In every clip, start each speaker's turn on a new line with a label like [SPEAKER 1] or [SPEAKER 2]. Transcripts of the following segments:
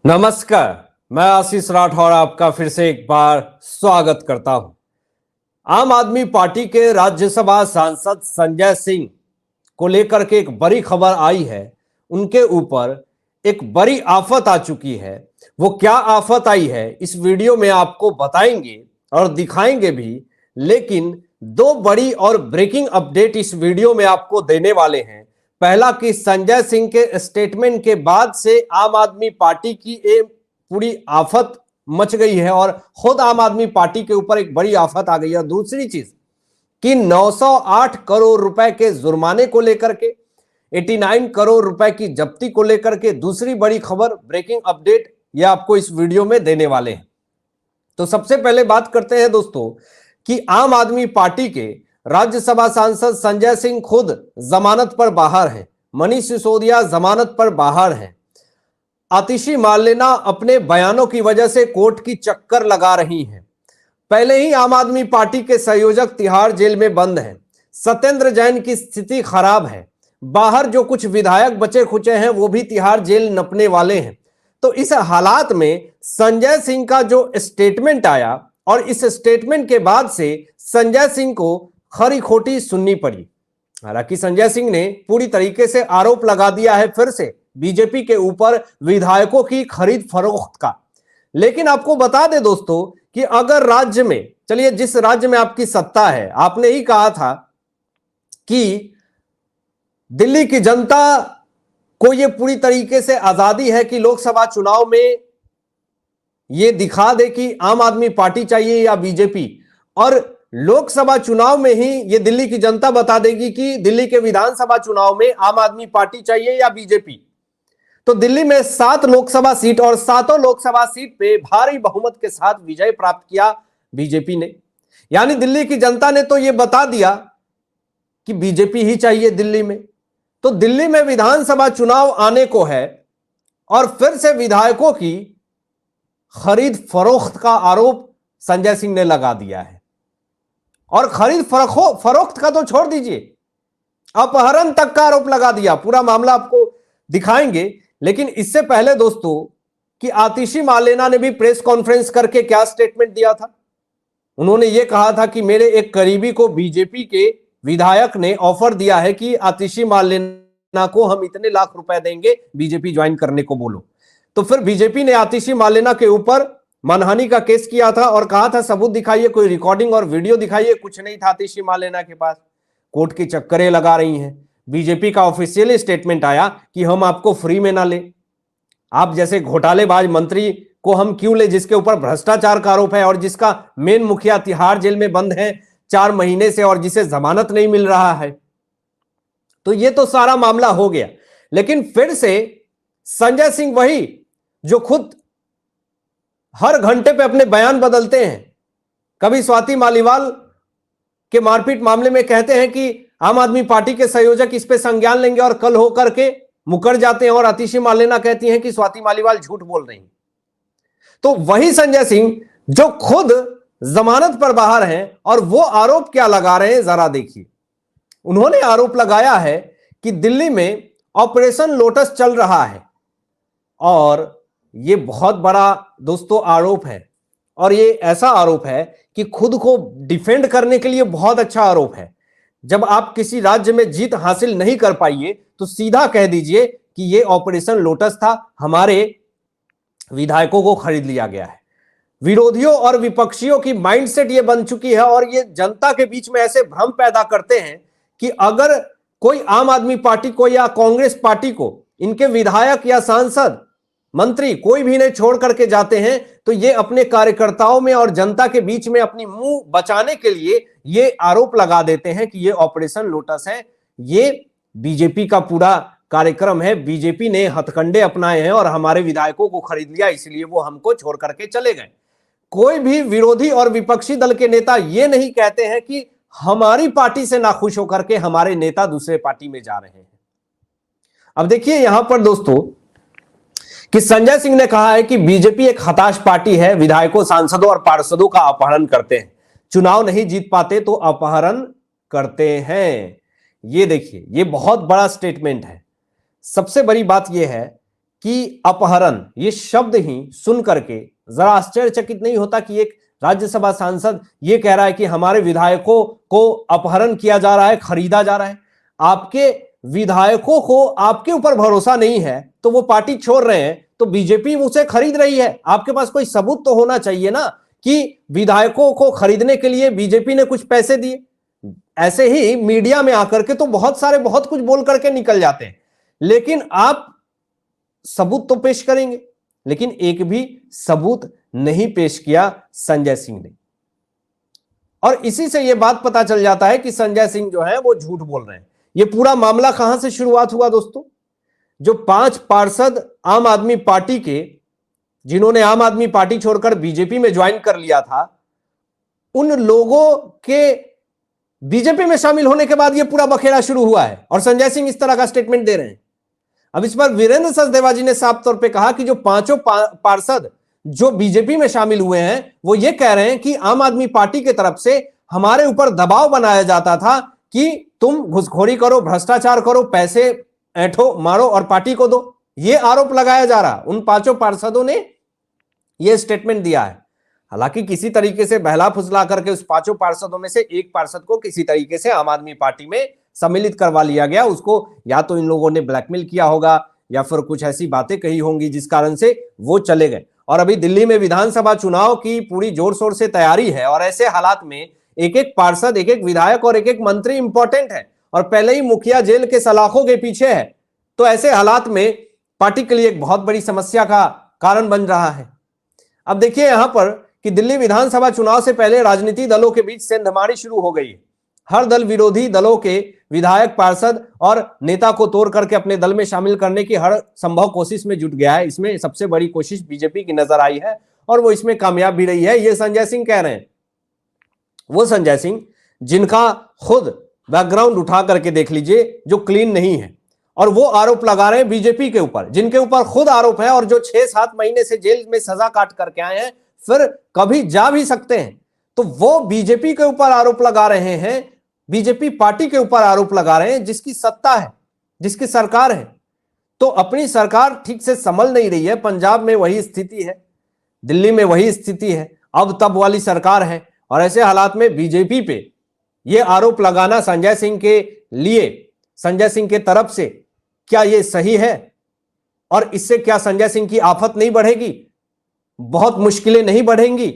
[SPEAKER 1] नमस्कार, मैं आशीष राठौर आपका फिर से एक बार स्वागत करता हूं। आम आदमी पार्टी के राज्यसभा सांसद संजय सिंह को लेकर के एक बड़ी खबर आई है। उनके ऊपर एक बड़ी आफत आ चुकी है। वो क्या आफत आई है इस वीडियो में आपको बताएंगे और दिखाएंगे भी, लेकिन दो बड़ी और ब्रेकिंग अपडेट इस वीडियो में आपको देने वाले हैं। पहला कि संजय सिंह के स्टेटमेंट के बाद से आम आदमी पार्टी की एक पूरी आफत मच गई है और खुद आम आदमी पार्टी के ऊपर एक बड़ी आफत आ गई है। दूसरी चीज कि 908 करोड़ रुपए के जुर्माने को लेकर के, 89 करोड़ रुपए की जब्ती को लेकर के दूसरी बड़ी खबर, ब्रेकिंग अपडेट, ये आपको इस वीडियो में देने वाले हैं। तो सबसे पहले बात करते हैं दोस्तों कि आम आदमी पार्टी के राज्यसभा सांसद संजय सिंह खुद जमानत पर बाहर हैं। मनीष सिसोदिया जमानत पर बाहर हैं। आतिशी मार्लेना अपने बयानों की वजह से कोर्ट की चक्कर लगा रही हैं। पहले ही आम आदमी पार्टी के संयोजक तिहाड़ जेल में बंद हैं। सत्येंद्र जैन की स्थिति खराब है। बाहर जो कुछ विधायक बचे खुचे हैं वो भी तिहाड़ जेल नपने वाले हैं। तो इस हालात में संजय सिंह का जो स्टेटमेंट आया और इस स्टेटमेंट के बाद से संजय सिंह को खरी खोटी सुननी पड़ी। हालांकि संजय सिंह ने पूरी तरीके से आरोप लगा दिया है फिर से बीजेपी के ऊपर विधायकों की खरीद फरोख्त का। लेकिन आपको बता दें दोस्तों कि अगर राज्य में, चलिए जिस राज्य में आपकी सत्ता है, आपने ही कहा था कि दिल्ली की जनता को यह पूरी तरीके से आजादी है कि लोकसभा चुनाव में यह दिखा दे कि आम आदमी पार्टी चाहिए या बीजेपी, और लोकसभा चुनाव में ही ये दिल्ली की जनता बता देगी कि दिल्ली के विधानसभा चुनाव में आम आदमी पार्टी चाहिए या बीजेपी। तो दिल्ली में 7 लोकसभा सीट और 7 लोकसभा सीट पे भारी बहुमत के साथ विजय प्राप्त किया बीजेपी ने। यानी दिल्ली की जनता ने तो ये बता दिया कि बीजेपी ही चाहिए दिल्ली में। तो दिल्ली में विधानसभा चुनाव आने को है और फिर से विधायकों की खरीद फरोख्त का आरोप संजय सिंह ने लगा दिया है। और खरीद फरोख्त का तो छोड़ दीजिए, अपहरण तक का आरोप लगा दिया। पूरा मामला आपको दिखाएंगे, लेकिन इससे पहले दोस्तों कि आतिशी मार्लेना ने भी प्रेस कॉन्फ्रेंस करके क्या स्टेटमेंट दिया था। उन्होंने यह कहा था कि मेरे एक करीबी को बीजेपी के विधायक ने ऑफर दिया है कि आतिशी मार्लेना को हम इतने लाख रुपए देंगे, बीजेपी ज्वाइन करने को बोलो। तो फिर बीजेपी ने आतिशी मार्लेना के ऊपर मानहानि का केस किया था और कहा था सबूत दिखाइए, कोई रिकॉर्डिंग और वीडियो दिखाइए। कुछ नहीं था आतिशी मार्लेना के पास। कोर्ट की चक्करें लगा रही हैं। बीजेपी का ऑफिशियल स्टेटमेंट आया कि हम आपको फ्री में ना ले, आप जैसे घोटालेबाज मंत्री को हम क्यों ले जिसके ऊपर भ्रष्टाचार का आरोप है और जिसका मेन मुखिया तिहाड़ जेल में बंद है 4 महीने से और जिसे जमानत नहीं मिल रहा है। तो ये तो सारा मामला हो गया। लेकिन फिर से संजय सिंह वही जो खुद हर घंटे पे अपने बयान बदलते हैं। कभी स्वाति मालीवाल के मारपीट मामले में कहते हैं कि आम आदमी पार्टी के संयोजक इस पे संज्ञान लेंगे और कल होकर के मुकर जाते हैं और आतिशी मार्लेना कहती हैं कि स्वाति मालीवाल झूठ बोल रही हैं। तो वही संजय सिंह जो खुद जमानत पर बाहर हैं और वो आरोप क्या लगा रहे हैं जरा देखिए। उन्होंने आरोप लगाया है कि दिल्ली में ऑपरेशन लोटस चल रहा है और ये बहुत बड़ा दोस्तों आरोप है और ये ऐसा आरोप है कि खुद को डिफेंड करने के लिए बहुत अच्छा आरोप है। जब आप किसी राज्य में जीत हासिल नहीं कर पाइए तो सीधा कह दीजिए कि ये ऑपरेशन लोटस था, हमारे विधायकों को खरीद लिया गया है। विरोधियों और विपक्षियों की माइंडसेट ये बन चुकी है और ये जनता के बीच में ऐसे भ्रम पैदा करते हैं कि अगर कोई आम आदमी पार्टी को या कांग्रेस पार्टी को इनके विधायक या सांसद मंत्री कोई भी नहीं छोड़ करके जाते हैं तो ये अपने कार्यकर्ताओं में और जनता के बीच में अपनी मुंह बचाने के लिए ये आरोप लगा देते हैं कि ये ऑपरेशन लोटस है, ये बीजेपी का पूरा कार्यक्रम है, बीजेपी ने हथकंडे अपनाए हैं और हमारे विधायकों को खरीद लिया इसलिए वो हमको छोड़ करके चले गए। कोई भी विरोधी और विपक्षी दल के नेता ये नहीं कहते हैं कि हमारी पार्टी से नाखुश होकर के हमारे नेता दूसरे पार्टी में जा रहे हैं। अब देखिए यहां पर दोस्तों कि संजय सिंह ने कहा है कि बीजेपी एक हताश पार्टी है, विधायकों, सांसदों और पार्षदों का अपहरण करते हैं, चुनाव नहीं जीत पाते तो अपहरण करते हैं। ये देखिए, ये बहुत बड़ा स्टेटमेंट है। सबसे बड़ी बात यह है कि अपहरण, ये शब्द ही सुन करके जरा आश्चर्यचकित नहीं होता कि एक राज्यसभा सांसद ये कह रहा है कि हमारे विधायकों को अपहरण किया जा रहा है, खरीदा जा रहा है। आपके विधायकों को आपके ऊपर भरोसा नहीं है तो वो पार्टी छोड़ रहे हैं, तो बीजेपी उसे खरीद रही है। आपके पास कोई सबूत तो होना चाहिए ना कि विधायकों को खरीदने के लिए बीजेपी ने कुछ पैसे दिए। ऐसे ही मीडिया में आकर के तो बहुत सारे बहुत कुछ बोल करके निकल जाते हैं, लेकिन आप सबूत तो पेश करेंगे, लेकिन एक भी सबूत नहीं पेश किया संजय सिंह ने। और इसी से यह बात पता चल जाता है कि संजय सिंह जो है वो झूठ बोल रहे हैं। यह पूरा मामला कहां से शुरुआत हुआ दोस्तों? जो 5 पार्षद आम आदमी पार्टी के, जिन्होंने आम आदमी पार्टी छोड़कर बीजेपी में ज्वाइन कर लिया था, उन लोगों के बीजेपी में शामिल होने के बाद यह पूरा बखेड़ा शुरू हुआ है और संजय सिंह इस तरह का स्टेटमेंट दे रहे हैं। अब इस पर वीरेंद्र सचदेवा जी ने साफ तौर पे कहा कि जो 5 पार्षद जो बीजेपी में शामिल हुए हैं वो ये कह रहे हैं कि आम आदमी पार्टी की तरफ से हमारे ऊपर दबाव बनाया जाता था कि तुम घुसखोरी करो, भ्रष्टाचार करो, पैसे ऐंठो, मारो और पार्टी को दो। ये आरोप लगाया जा रहा। उन 5 पार्षदों ने यह स्टेटमेंट दिया है। हालांकि किसी तरीके से बहला फुसला करके उस 5 पार्षदों में से एक पार्षद को किसी तरीके से आम आदमी पार्टी में सम्मिलित करवा लिया गया। उसको या तो इन लोगों ने ब्लैकमेल किया होगा या फिर कुछ ऐसी बातें कही होंगी जिस कारण से वो चले गए। और अभी दिल्ली में विधानसभा चुनाव की पूरी जोर शोर से तैयारी है और ऐसे हालात में एक एक पार्षद, एक एक विधायक और एक एक मंत्री इंपॉर्टेंट है और पहले ही मुखिया जेल के सलाखों के पीछे है। तो ऐसे हालात में पार्टी के लिए एक बहुत बड़ी समस्या का कारण बन रहा है। अब देखिए यहां पर कि दिल्ली विधानसभा चुनाव से पहले राजनीतिक दलों के बीच सेंधमारी शुरू हो गई है। हर दल विरोधी दलों के विधायक, पार्षद और नेता को तोड़ करके अपने दल में शामिल करने की हर संभव कोशिश में जुट गया है। इसमें सबसे बड़ी कोशिश बीजेपी की नजर आई है और वो इसमें कामयाब भी रही है। ये संजय सिंह कह रहे हैं, वो संजय सिंह जिनका खुद बैकग्राउंड उठा करके देख लीजिए जो क्लीन नहीं है, और वो आरोप लगा रहे हैं बीजेपी के ऊपर, जिनके ऊपर खुद आरोप है और जो 6-7 महीने से जेल में सजा काट करके आए हैं, फिर कभी जा भी सकते हैं। तो वो बीजेपी के ऊपर आरोप लगा रहे हैं, बीजेपी पार्टी के ऊपर आरोप लगा रहे हैं जिसकी सत्ता है, जिसकी सरकार है। तो अपनी सरकार ठीक से संभल नहीं रही है। पंजाब में वही स्थिति है, दिल्ली में वही स्थिति है, अब तब वाली सरकार है। और ऐसे हालात में बीजेपी पे यह आरोप लगाना संजय सिंह के लिए, संजय सिंह के तरफ से, क्या यह सही है? और इससे क्या संजय सिंह की आफत नहीं बढ़ेगी, बहुत मुश्किलें नहीं बढ़ेंगी?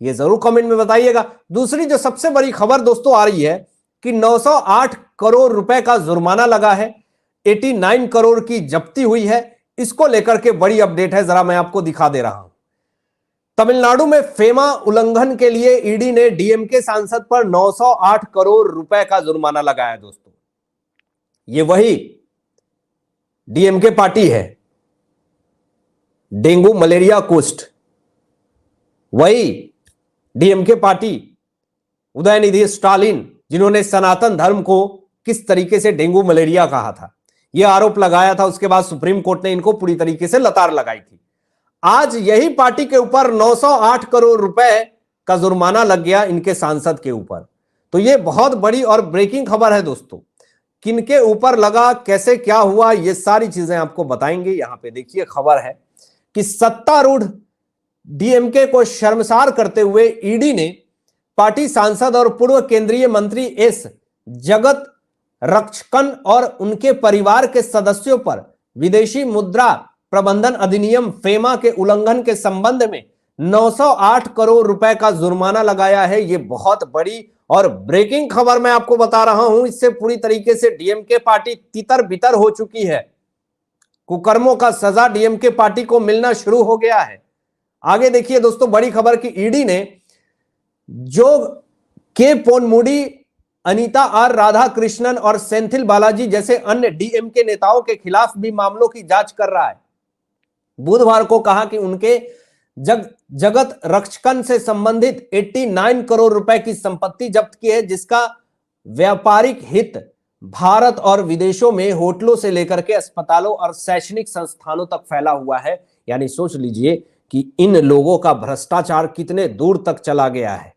[SPEAKER 1] ये जरूर कमेंट में बताइएगा। दूसरी जो सबसे बड़ी खबर दोस्तों आ रही है कि 908 करोड़ रुपए का जुर्माना लगा है, 89 करोड़ की जब्ती हुई है। इसको लेकर के बड़ी अपडेट है, जरा मैं आपको दिखा दे रहा हूं। तमिलनाडु में फेमा उल्लंघन के लिए ईडी ने डीएमके सांसद पर 908 करोड़ रुपए का जुर्माना लगाया दोस्तों। ये वही डीएमके पार्टी है, डेंगू मलेरिया कुष्ठ, वही डीएमके पार्टी, उदयनिधि स्टालिन, जिन्होंने सनातन धर्म को किस तरीके से डेंगू मलेरिया कहा था, यह आरोप लगाया था। उसके बाद सुप्रीम कोर्ट ने इनको पूरी तरीके से लतार लगाई थी। आज यही पार्टी के ऊपर 908 करोड़ रुपए का जुर्माना लग गया इनके सांसद के ऊपर। तो यह बहुत बड़ी और ब्रेकिंग खबर है दोस्तों। किनके ऊपर लगा, कैसे क्या हुआ, ये सारी चीजें आपको बताएंगे। यहां पे देखिए खबर है कि सत्तारूढ़ डीएमके को शर्मसार करते हुए ईडी ने पार्टी सांसद और पूर्व केंद्रीय मंत्री एस जगत रक्षकन और उनके परिवार के सदस्यों पर विदेशी मुद्रा प्रबंधन अधिनियम फेमा के उल्लंघन के संबंध में 908 करोड़ रुपए का जुर्माना लगाया है। यह बहुत बड़ी और ब्रेकिंग खबर मैं आपको बता रहा हूं। इससे पूरी तरीके से डीएमके पार्टी तितर बितर हो चुकी है। कुकर्मों का सजा डीएमके पार्टी को मिलना शुरू हो गया है। आगे देखिए दोस्तों बड़ी खबर की ईडी ने जो के पोनमुडी, अनीता आर राधा कृष्णन और सेंथिल बालाजी जैसे अन्य डीएमके नेताओं के खिलाफ भी मामलों की जांच कर रहा है। बुधवार को कहा कि उनके जगत रक्षकन से संबंधित 89 करोड़ रुपए की संपत्ति जब्त की है, जिसका व्यापारिक हित भारत और विदेशों में होटलों से लेकर के अस्पतालों और शैक्षणिक संस्थानों तक फैला हुआ है। यानी सोच लीजिए कि इन लोगों का भ्रष्टाचार कितने दूर तक चला गया है।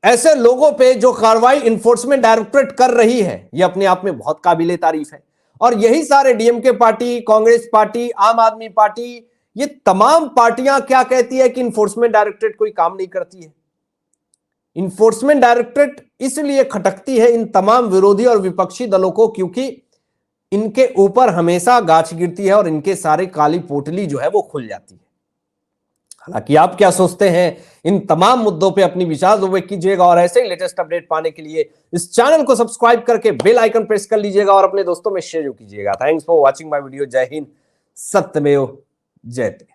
[SPEAKER 1] ऐसे लोगों पे जो कार्रवाई इन्फोर्समेंट डायरेक्टरेट कर रही है, यह अपने आप में बहुत काबिले तारीफ है। और यही सारे डीएमके पार्टी, कांग्रेस पार्टी, आम आदमी पार्टी, ये तमाम पार्टियां क्या कहती है कि इन्फोर्समेंट डायरेक्टरेट कोई काम नहीं करती है। इन्फोर्समेंट डायरेक्टरेट इसलिए खटकती है इन तमाम विरोधी और विपक्षी दलों को क्योंकि इनके ऊपर हमेशा गाछ गिरती है और इनके सारे काली पोटली जो है वो खुल जाती है। हालांकि आप क्या सोचते हैं इन तमाम मुद्दों पे अपनी विचार व्यक्त कीजिएगा और ऐसे ही लेटेस्ट अपडेट पाने के लिए इस चैनल को सब्सक्राइब करके बेल आइकन प्रेस कर लीजिएगा और अपने दोस्तों में शेयर कीजिएगा। Thanks for watching my video. जय हिंद, सत्यमेव जयते।